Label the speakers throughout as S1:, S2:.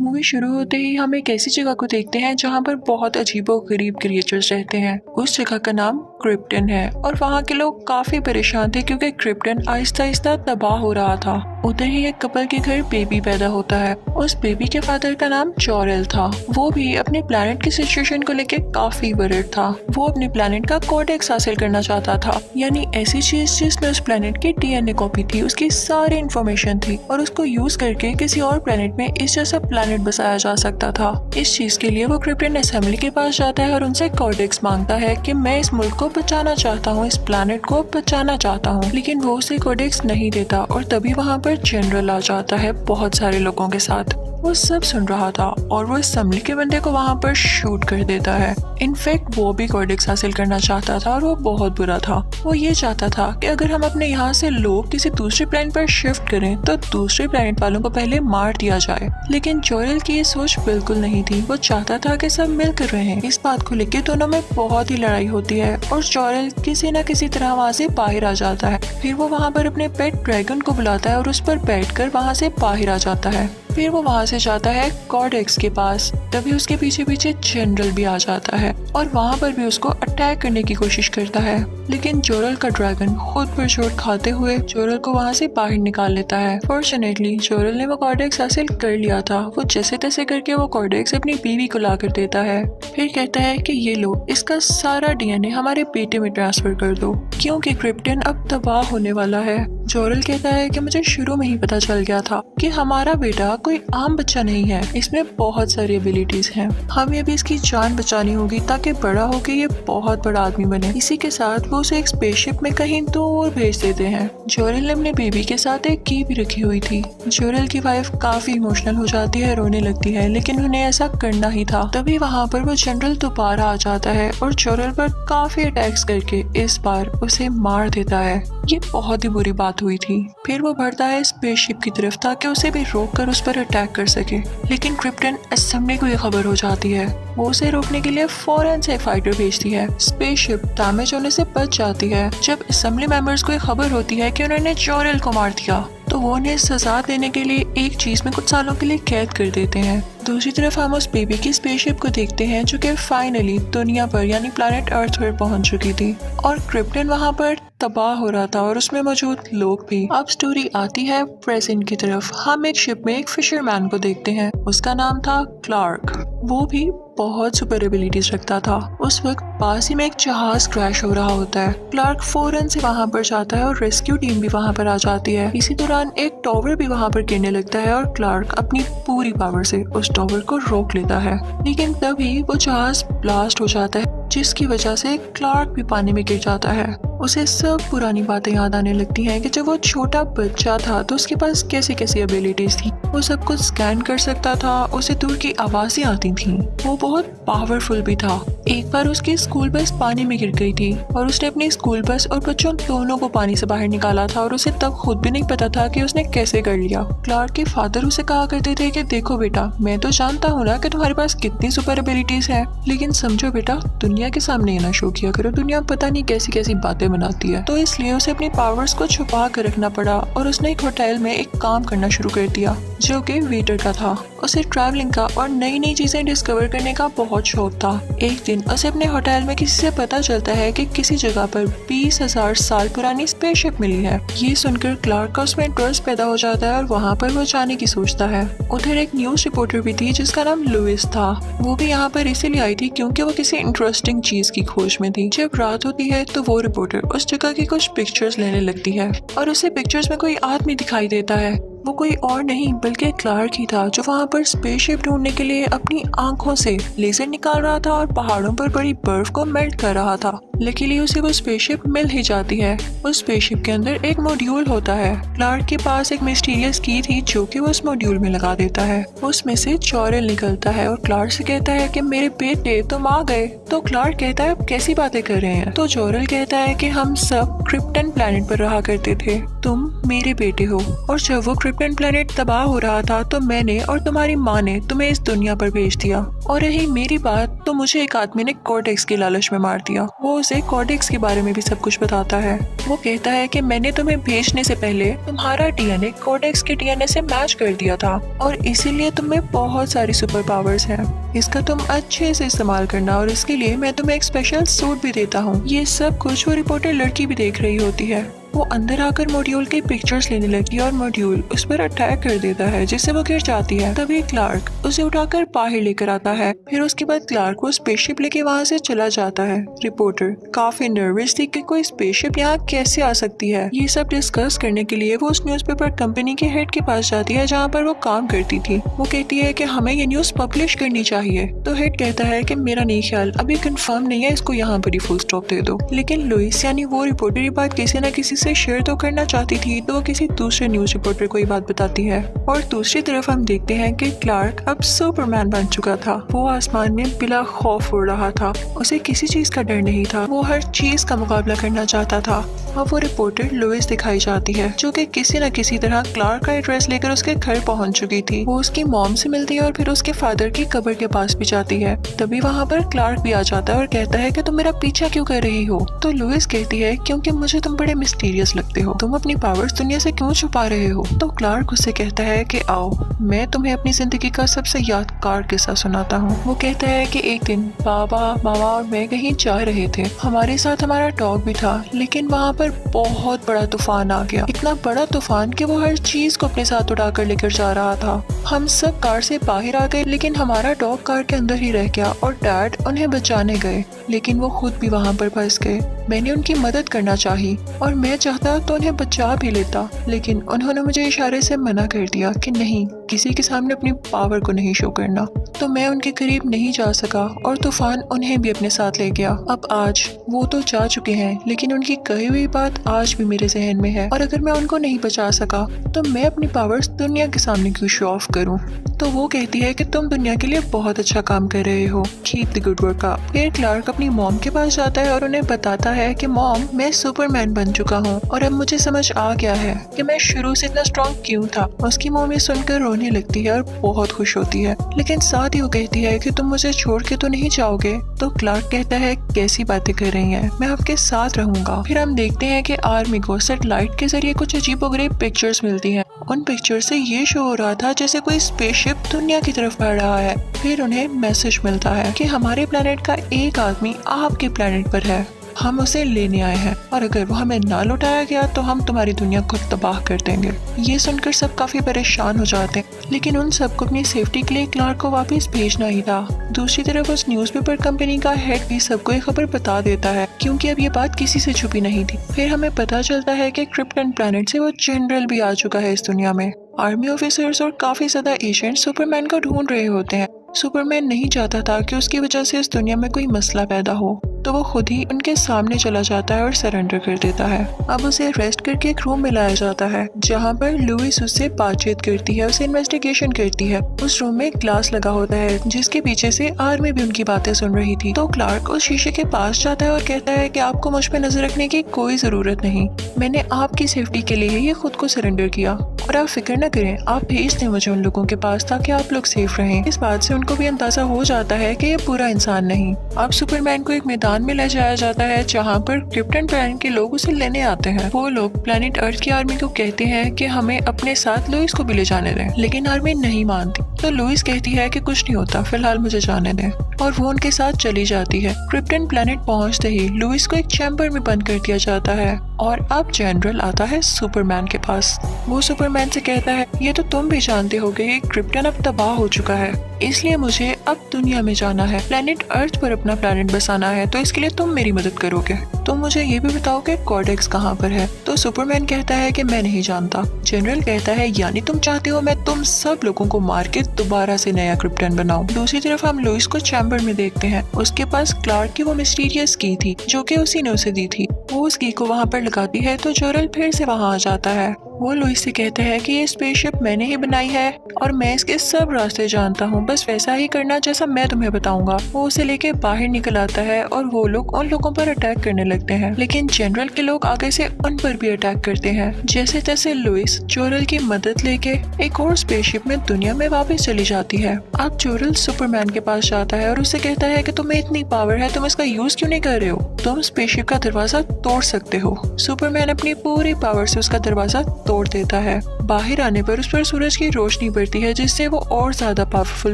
S1: Movie शुरू होते ही हम एक ऐसी जगह को देखते हैं जहाँ पर बहुत अजीबो-गरीब क्रिएचर्स रहते हैं। उस जगह का नाम क्रिप्टन है और वहाँ के लोग काफी परेशान थे क्योंकि क्रिप्टन आहिस्ता आहिस्ता तबाह हो रहा था। उधर ही एक कपल के घर बेबी पैदा होता है। उस बेबी के फादर का नाम जॉरेल था। वो भी अपने प्लेनेट की सिचुएशन को लेकर काफी वरीड था। वो अपने प्लेनेट का कोडेक्स हासिल करना चाहता था, यानी ऐसी चीज जिसमें उस प्लेनेट की डीएनए कॉपी थी, उसकी सारी इंफॉर्मेशन थी और उसको यूज करके किसी और प्लेनेट में इस जैसा प्लेनेट बसाया जा सकता था। इस चीज के लिए वो क्रिप्टन असेंबली के पास जाता है और उनसे कोडेक्स मांगता है कि मैं इस मुल्क को बचाना चाहता हूँ, इस प्लेनेट को बचाना चाहता हूँ, लेकिन वो उसे कोडेक्स नहीं देता। और तभी वहाँ पर जनरल आ जाता है बहुत सारे लोगों के साथ। वो सब सुन रहा था और वो असेंबली के बंदे को वहाँ पर शूट कर देता है। इनफैक्ट वो भी कोडेक्स हासिल करना चाहता था और वो बहुत बुरा था। वो ये चाहता था कि अगर हम अपने यहाँ से लोग किसी दूसरे प्लेनेट पर शिफ्ट करें तो दूसरे प्लेनेट वालों को पहले मार दिया जाए, लेकिन जोरेल की ये सोच बिल्कुल नहीं थी। वो चाहता था कि सब मिलकर रहें। इस बात को लेकर दोनों में बहुत ही लड़ाई होती है और जोरेल किसी न किसी तरह वहाँ से बाहर आ जाता है। फिर वो वहाँ पर अपने पेट ड्रैगन को बुलाता है और उस पर बैठकर वहाँ से बाहर आ जाता है। फिर वो वहाँ से जाता है कोडेक्स के पास। तभी उसके पीछे पीछे जनरल भी आ जाता है और वहाँ पर भी उसको अटैक करने की कोशिश करता है, लेकिन जोरेल का ड्रैगन खुद पर चोट खाते हुए जोरेल को वहाँ से बाहर निकाल लेता है। फॉर्चुनेटली जोरेल ने वो कोडेक्स हासिल कर लिया था। वो जैसे तैसे करके वो कोडेक्स अपनी बीवी को ला कर देता है। फिर कहता है कि ये लो, इसका सारा डीएनए हमारे बेटे में ट्रांसफर कर दो क्योंकि क्रिप्टन अब तबाह होने वाला है। जोरेल कहता है कि मुझे शुरू में ही पता चल गया था कि हमारा बेटा कोई आम बच्चा नहीं है, इसमें बहुत सारी एबिलिटीज हैं। हमें अभी इसकी जान बचानी होगी ताकि बड़ा होकर ये बहुत बड़ा आदमी बने। इसी के साथ वो उसे एक स्पेसशिप में कहीं दूर भेज देते हैं। जोरेल ने अपने बेबी के साथ एक की भी रखी हुई थी। जोरेल की वाइफ काफी इमोशनल हो जाती है, रोने लगती है, लेकिन उन्हें ऐसा करना ही था। तभी वहाँ पर वो जनरल दोबारा आ जाता है और जोरेल पर काफी अटैक्स करके इस बार उसे मार देता है। ये बहुत ही बुरी बात हुई थी। फिर वो बढ़ता है स्पेसशिप की तरफ ताकि उसे भी रोक कर उस पर अटैक कर सके, लेकिन क्रिप्टन असेंबली को ये खबर हो जाती है। वो उसे रोकने के लिए फौरन से फाइटर भेजती है। स्पेसशिप डैमेज होने से बच जाती है। जब असेंबली मेंबर्स को ये खबर होती है कि उन्होंने जोरेल को मार दिया तो वो उन्हें सजा देने के लिए एक चीज में कुछ सालों के लिए कैद कर देते हैं। दूसरी तरफ हम उस बेबी की स्पेसशिप को देखते हैं जो कि फाइनली दुनिया पर यानी प्लैनेट अर्थ पर पहुंच चुकी थी और क्रिप्टन वहां पर तबाह हो रहा था और उसमें मौजूद लोग भी। अब स्टोरी आती है प्रेजेंट की तरफ। हम एक शिप में एक फिशरमैन को देखते हैं। उसका नाम था क्लार्क। वो भी बहुत सुपर एबिलिटीज रखता था। उस वक्त पास ही में एक जहाज क्रैश हो रहा होता है। क्लार्क फौरन से वहां पर जाता है और रेस्क्यू टीम भी वहां पर आ जाती है। इसी दौरान एक टॉवर भी वहां पर गिरने लगता है और क्लार्क अपनी पूरी पावर से उस टॉवर को रोक लेता है, लेकिन तभी वो जहाज ब्लास्ट हो जाता है जिसकी वजह से क्लार्क भी पानी में गिर जाता है। उसे सब पुरानी बातें याद आने लगती हैं कि जब वो छोटा बच्चा था तो उसके पास कैसी कैसी एबिलिटीज थी। वो सब कुछ स्कैन कर सकता था, उसे दूर की आवाजें आती थीं। वो बहुत पावरफुल भी था। एक बार उसकी स्कूल बस पानी में गिर गई थी और उसने अपनी स्कूल बस और बच्चों दोनों को पानी से बाहर निकाला था और उसे तब खुद भी नहीं पता था कि उसने कैसे कर लिया। क्लार्क के फादर उसे कहा करते थे कि देखो बेटा, मैं तो जानता हूँ ना कि तुम्हारे पास कितनी सुपर एबिलिटीज है, लेकिन समझो बेटा, दुनिया के सामने ये ना शो किया करो, दुनिया पता नहीं कैसी कैसी बातें बनाती है। तो इसलिए उसे अपनी पावर्स को छुपा कर रखना पड़ा और उसने एक होटल में एक काम करना शुरू कर दिया जो कि वेटर का था। उसे ट्रैवलिंग का और नई नई चीजें डिस्कवर करने का बहुत शौक था। एक दिन उसे अपने होटल में किसी से पता चलता है कि किसी जगह पर 20,000 साल पुरानी स्पेसशिप मिली है। ये सुनकर क्लार्क का उसमें इंटरेस्ट पैदा हो जाता है और वहाँ पर वो जाने की सोचता है। उधर एक न्यूज रिपोर्टर भी थी जिसका नाम लुइस था। वो भी यहाँ पर इसीलिए आई थी क्योंकि वो किसी इंटरेस्टिंग चीज की खोज में थी। जब रात होती है तो वो रिपोर्टर उस जगह की कुछ पिक्चर्स लेने लगती है और उसे पिक्चर्स में कोई आदमी दिखाई देता है। वो कोई और नहीं बल्कि क्लार्क ही था जो वहाँ पर स्पेसशिप ढूंढने के लिए अपनी आंखों से लेजर निकाल रहा था और पहाड़ों पर बड़ी बर्फ को मेल्ट कर रहा था। लेकिन उसे वो स्पेसशिप मिल ही जाती है। उस स्पेसशिप के अंदर एक मॉड्यूल होता है। क्लार्क के पास एक मिस्टीरियस की थी जो कि वो उस मॉड्यूल में लगा देता है। उसमें से जोरेल निकलता है और क्लार्क से कहता है कि मेरे बेटे तुम आ गए। तो क्लार्क कहता है कैसी बातें कर रहे हैं। तो जोरेल कहता है कि हम सब क्रिप्टन प्लेनेट पर रहा करते थे, तुम मेरे बेटे हो, और जब वो क्रिप्टन प्लेनेट तबाह हो रहा था तो मैंने और तुम्हारी माँ ने तुम्हें इस दुनिया पर भेज दिया। और रही मेरी बात तो मुझे एक आदमी ने कोर्टेक्स की लालच में मार दिया। वो उसे कोडेक्स के बारे में भी सब कुछ बताता है। वो कहता है कि मैंने तुम्हें भेजने से पहले तुम्हारा डीएनए कोडेक्स के डीएनए से मैच कर दिया था और इसीलिए तुम्हें बहुत सारी सुपर पावर्स हैं। इसका तुम अच्छे से इस्तेमाल करना और इसके लिए मैं तुम्हें एक स्पेशल सूट भी देता हूँ। ये सब कुछ वो रिपोर्टर लड़की भी देख रही होती है। वो अंदर आकर मॉड्यूल के पिक्चर्स लेने लगी और मॉड्यूल उस पर अटैक कर देता है जिससे वो गिर जाती है। तभी क्लार्क उसे उठाकर बाहर लेकर आता है। फिर उसके बाद क्लार्क वो स्पेसशिप लेके वहाँ से चला जाता है। रिपोर्टर काफी नर्वस थी कि कोई स्पेसशिप यहाँ कैसे आ सकती है। ये सब डिस्कस करने के लिए वो उस न्यूज़पेपर कंपनी के हेड के पास जाती है जहाँ पर वो काम करती थी। वो कहती है कि हमें ये न्यूज़ पब्लिश करनी चाहिए। तो हेड कहता है कि मेरा नहीं ख्याल, अभी कंफर्म नहीं है, इसको यहाँ पर ही फुल स्टॉप दे दो। लेकिन लुइस यानी वो रिपोर्टर ये बात किसी न किसी से शेयर तो करना चाहती थी, तो वो किसी दूसरे न्यूज रिपोर्टर को ये बात बताती है। और दूसरी तरफ हम देखते हैं कि क्लार्क अब सुपरमैन बन चुका था। वो आसमान में बिला खौफ उड़ रहा था। उसे किसी चीज का डर नहीं था। वो हर चीज का मुकाबला करना चाहता था। अब वो रिपोर्टर लुइस दिखाई जाती है जो कि किसी न किसी तरह क्लार्क का एड्रेस लेकर उसके घर पहुंच चुकी थी। वो उसकी मॉम से मिलती है और फिर उसके फादर की कब्र के पास भी जाती है। तभी वहाँ पर क्लार्क भी आ जाता है और कहता है कि तुम मेरा पीछा क्यों कर रही हो। तो लुइस कहती है क्योंकि मुझे तुम बड़े मिस्टीरियस लगते हो, तुम अपनी पावर्स दुनिया से क्यों छुपा रहे हो। तो क्लार्क उससे कहता है कि आओ मैं तुम्हें अपनी जिंदगी का सबसे यादगार किस्सा सुनाता हूँ। वो कहता है कि एक दिन बाबा, मामा और मैं कहीं जा रहे थे। हमारे साथ हमारा डॉग भी था, लेकिन वहाँ पर बहुत बड़ा तूफान आ गया। इतना बड़ा तूफान कि वो हर चीज को अपने साथ उड़ाकर लेकर जा रहा था। हम सब कार से बाहर आ गए, लेकिन हमारा डॉग कार के अंदर ही रह गया और डैड उन्हें बचाने गए, लेकिन वो खुद भी वहाँ पर फंस गए। मैंने उनकी मदद करना चाही और मैं चाहता तो उन्हें बचा भी लेता, लेकिन उन्होंने मुझे इशारे से मना कर दिया कि नहीं, किसी के सामने अपनी पावर को नहीं शो करना। तो मैं उनके करीब नहीं जा सका और तूफान उन्हें भी अपने साथ ले गया। अब आज वो तो जा चुके हैं, लेकिन उनकी कही हुई बात आज भी मेरे जहन में है और अगर मैं उनको नहीं बचा सका तो मैं अपनी पावर्स दुनिया के सामने क्यों शो ऑफ करूं। तो वो कहती है कि तुम दुनिया के लिए बहुत अच्छा काम कर रहे हो, keep the good work up. फिर क्लार्क अपनी मॉम के पास जाता है और उन्हें बताता है कि मॉम, मैं सुपरमैन बन चुका हूँ और अब मुझे समझ आ गया है कि मैं शुरू से इतना स्ट्रॉन्ग क्यों था। उसकी मॉम ये सुनकर रोने लगती है और बहुत खुश होती है, लेकिन साथ ही वो कहती है कि तुम मुझे छोड़ के तो नहीं जाओगे। तो क्लार्क कहता है कैसी बातें कर रही हैं, मैं आपके साथ रहूंगा। फिर हम देखते हैं कि आर्मी को सैटेलाइट के जरिए कुछ अजीबोगरीब पिक्चर्स मिलती हैं। उन पिक्चर से ये शो हो रहा था जैसे कोई स्पेसशिप दुनिया की तरफ बढ़ रहा है। फिर उन्हें मैसेज मिलता है कि हमारे प्लेनेट का एक आदमी आपके प्लेनेट पर है, हम उसे लेने आए हैं और अगर वो हमें ना लौटाया गया तो हम तुम्हारी दुनिया को तबाह कर देंगे। ये सुनकर सब काफी परेशान हो जाते हैं, लेकिन उन सबको अपनी सेफ्टी के लिए क्लार्क को वापस भेजना ही था। दूसरी तरफ उस न्यूज़पेपर कंपनी का हेड भी सबको ये खबर बता देता है, क्योंकि अब ये बात किसी से छुपी नहीं थी। फिर हमें पता चलता है कि क्रिप्टन प्लैनेट से वो जनरल भी आ चुका है इस दुनिया में। आर्मी ऑफिसर्स और काफी ज्यादा एजेंट सुपरमैन को ढूंढ रहे होते हैं। सुपरमैन नहीं चाहता था कि उसकी वजह से इस दुनिया में कोई मसला पैदा हो, तो वो खुद ही उनके सामने चला जाता है और सरेंडर कर देता है। अब उसे अरेस्ट करके एक रूम में लाया जाता है जहाँ पर लुइस उससे बातचीत करती है, उसे इन्वेस्टिगेशन करती है। उस रूम में एक ग्लास लगा होता है जिसके पीछे से आर्मी भी उनकी बातें सुन रही थी। तो क्लार्क उस शीशे के पास जाता है और कहता है कि आपको मुझ पे नजर रखने की कोई जरूरत नहीं, मैंने आपकी सेफ्टी के लिए ही खुद को सरेंडर किया और आप फिक्र न करें, आप भेज दें मुझे उन लोगों के पास ताकि आप लोग सेफ रहें। इस बात से उनको भी अंदाजा हो जाता है कि ये पूरा इंसान नहीं। अब सुपरमैन को एक मैदान में ले जाया जाता है जहाँ पर क्रिप्टन प्लैनेट के लोग उसे लेने आते हैं। वो लोग प्लैनेट अर्थ की आर्मी को कहते हैं कि हमें अपने साथ लुइस को भी ले जाने दें, लेकिन आर्मी नहीं मानती। तो लुइस कहती है कि कुछ नहीं होता, फिलहाल मुझे जाने दें, और वो उनके साथ चली जाती है। क्रिप्टन प्लैनेट पहुंचते ही लुइस को एक चैम्बर में बंद कर दिया जाता है और अब जनरल आता है सुपरमैन के पास। वो सुपरमैन से कहता है ये तो तुम भी जानते होगे कि क्रिप्टन अब तबाह हो चुका है, इसलिए मुझे अब दुनिया में जाना है, प्लैनेट अर्थ पर अपना प्लैनेट बसाना है, तो इसके लिए तुम मेरी मदद करोगे। तो मुझे ये भी बताओ कि कोडेक्स कहाँ पर है। तो सुपरमैन कहता है कि मैं नहीं जानता। जनरल कहता है यानी तुम चाहते हो मैं तुम सब लोगों को मार के दोबारा से नया क्रिप्टन बनाऊं। दूसरी तरफ हम लुइस को चैम्बर में देखते हैं। उसके पास क्लार्क की वो मिस्टीरियस की थी जो कि उसी ने उसे दी थी। वो उस की को वहाँ पर लगाती है तो जोरल फिर से वहाँ आ जाता है। वो लुइस से कहता है कि ये स्पेसशिप मैंने ही बनाई है और मैं इसके सब रास्ते जानता हूँ, बस वैसा ही करना जैसा मैं तुम्हें बताऊंगा। वो उसे लेके बाहर निकल आता है और वो लोग उन लोगों पर अटैक करने लगते हैं, लेकिन जनरल के लोग आगे से उन पर भी अटैक करते हैं। जैसे तैसे लुइस जोरल की मदद लेके एक और स्पेसशिप में दुनिया में वापस चली जाती है। अब जोरल सुपरमैन के पास जाता है और उससे कहता है कि तुम्हें इतनी पावर है, तुम इसका यूज क्यों नहीं कर रहे हो? तुम स्पेसशिप का दरवाजा तोड़ सकते हो। सुपरमैन अपनी पूरी पावर से उसका दरवाजा तोड़ देता है। बाहर आने पर उस पर सूरज की रोशनी पड़ती है, जिससे वो और ज्यादा पावरफुल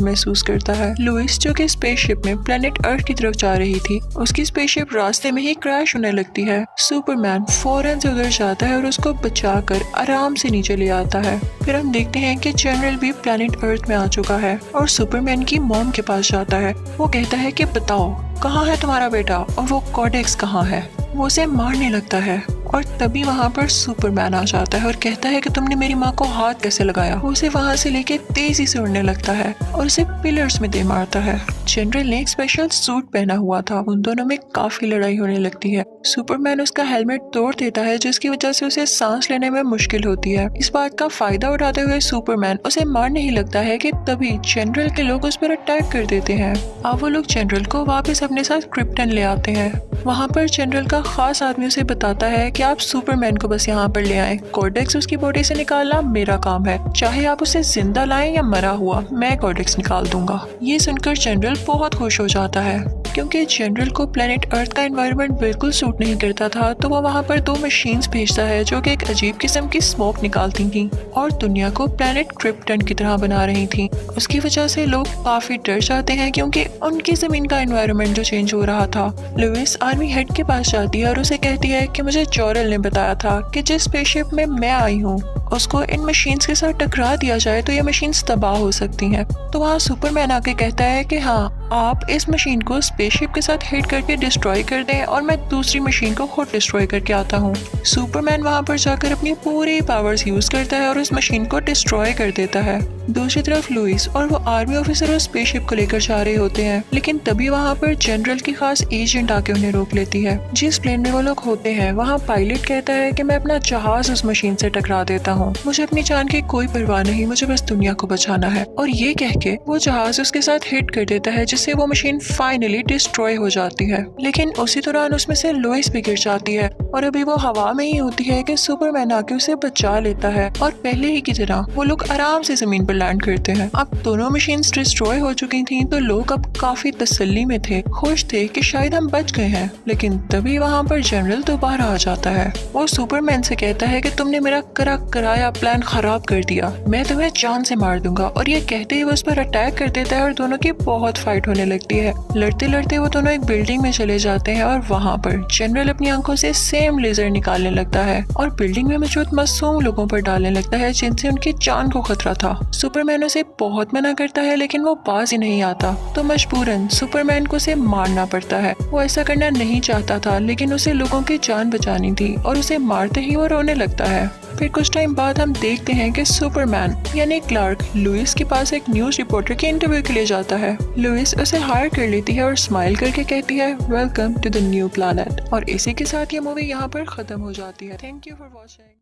S1: महसूस करता है। लुइस जो कि स्पेसशिप में प्लेनेट अर्थ की तरफ जा रही थी, उसकी स्पेसशिप रास्ते में ही क्रैश होने लगती है। सुपरमैन फौरन से उधर जाता है और उसको बचाकर आराम से नीचे ले आता है। फिर हम देखते हैं कि जनरल भी प्लेनेट अर्थ में आ चुका है और सुपरमैन की मॉम के पास जाता है। वो कहता है कि बताओ कहाँ है तुम्हारा बेटा और वो कॉडेक्स कहाँ है? वो उसे मारने लगता है और तभी वहाँ पर सुपरमैन आ जाता है और कहता है कि तुमने मेरी माँ को हाथ कैसे लगाया? वो उसे वहाँ से लेके तेजी से उड़ने लगता है और उसे पिलर्स में दे मारता है। जनरल ने एक स्पेशल सूट पहना हुआ था, उन दोनों में काफी लड़ाई होने लगती है। सुपरमैन उसका हेलमेट तोड़ देता है, जिसकी वजह से उसे सांस लेने में मुश्किल होती है। इस बात का फायदा उठाते हुए सुपरमैन उसे मारने ही लगता है कि तभी जनरल के लोग उस पर अटैक कर देते हैं। अब वो लोग जनरल को वापस अपने साथ क्रिप्टन ले आते हैं। वहाँ पर जनरल का खास आदमी उसे बताता है कि आप सुपरमैन को बस यहाँ पर ले आए, कॉर्डेक्स उसकी बॉडी से निकालना मेरा काम है, चाहे आप उसे जिंदा लाएं या मरा हुआ, मैं कॉर्डेक्स निकाल दूंगा। ये सुनकर जनरल बहुत खुश हो जाता है, क्योंकि जनरल को प्लेनेट अर्थ का एनवायरनमेंट बिल्कुल सूट नहीं करता था। तो वो वहाँ पर 2 मशीन्स भेजता है जो कि एक अजीब किस्म की स्मोक निकालती थी और दुनिया को प्लेनेट क्रिप्टन की तरह बना रही थी। उसकी वजह से लोग काफी डर जाते हैं, क्योंकि उनकी जमीन का एनवायरनमेंट जो चेंज हो रहा था। लुइस आर्मी हेड के पास जाती है और उसे कहती है कि मुझे जोरल ने बताया था कि जिस स्पेसशिप में मैं आई हूँ उसको इन मशीन्स के साथ टकरा दिया जाए तो ये मशीन्स तबाह हो सकती हैं। तो वहाँ सुपरमैन आके कहता है कि हाँ, आप इस मशीन को स्पेसशिप के साथ हिट करके डिस्ट्रॉय कर दें और मैं दूसरी मशीन को खुद डिस्ट्रॉय करके आता हूँ। सुपरमैन वहाँ पर जाकर अपनी पूरी पावर्स यूज करता है और उस मशीन को डिस्ट्रॉय कर देता है। दूसरी तरफ लुइस और वो आर्मी ऑफिसर उस स्पेसशिप को लेकर जा रहे होते हैं, लेकिन तभी वहाँ पर जनरल की खास एजेंट आके उन्हें रोक लेती है। जिस प्लेन में वो लोग होते हैं वहाँ पायलट कहता है कि मैं अपना जहाज उस मशीन से टकरा देता हूँ, मुझे अपनी जान की कोई परवाह नहीं, मुझे बस दुनिया को बचाना है। और ये कह के वो जहाज उसके साथ हिट कर देता है, जिससे वो मशीन फाइनली डिस्ट्रॉय हो जाती है। लेकिन उसी दौरान उसमें से लुइस भी गिर जाती है और अभी वो हवा में ही होती है कि सुपरमैन आके उसे बचा लेता है और पहले ही की तरह वो लोग आराम से जमीन पर लैंड करते हैं। अब दोनों मशीन्स डिस्ट्रॉय हो चुकी थी, तो लोग अब काफी तसल्ली में थे, खुश थे कि शायद हम बच गए हैं। लेकिन तभी वहाँ पर जनरल दोबारा आ जाता है। वो सुपरमैन से कहता है कि तुमने मेरा कराया प्लान खराब कर दिया, मैं तुम्हें जान से मार दूंगा। और ये कहते ही वो उस पर अटैक कर देता है और दोनों की बहुत फाइट होने लगती है। लड़ते लड़ते वो दोनों एक बिल्डिंग में चले जाते हैं और वहाँ पर जनरल अपनी आंखों से सेम लेजर निकालने लगता है और बिल्डिंग में मौजूद मासूम लोगों पर डालने लगता है, जिनसे उनकी जान को खतरा था। सुपरमैन उसे बहुत मना करता है, लेकिन वो बाज ही नहीं आता, तो मजबूरन सुपरमैन को उसे मारना पड़ता है। वो ऐसा करना नहीं चाहता था, लेकिन उसे लोगों की जान बचानी थी और उसे मारते ही वो रोने लगता है। फिर कुछ टाइम बाद हम देखते हैं कि सुपरमैन यानी क्लार्क लुइस के पास एक न्यूज रिपोर्टर के इंटरव्यू के लिए जाता है। लुइस उसे हायर कर लेती है और स्माइल करके कहती है welcome to the new planet. और इसी के साथ ये मूवी यहाँ पर खत्म हो जाती है। Thank you for watching.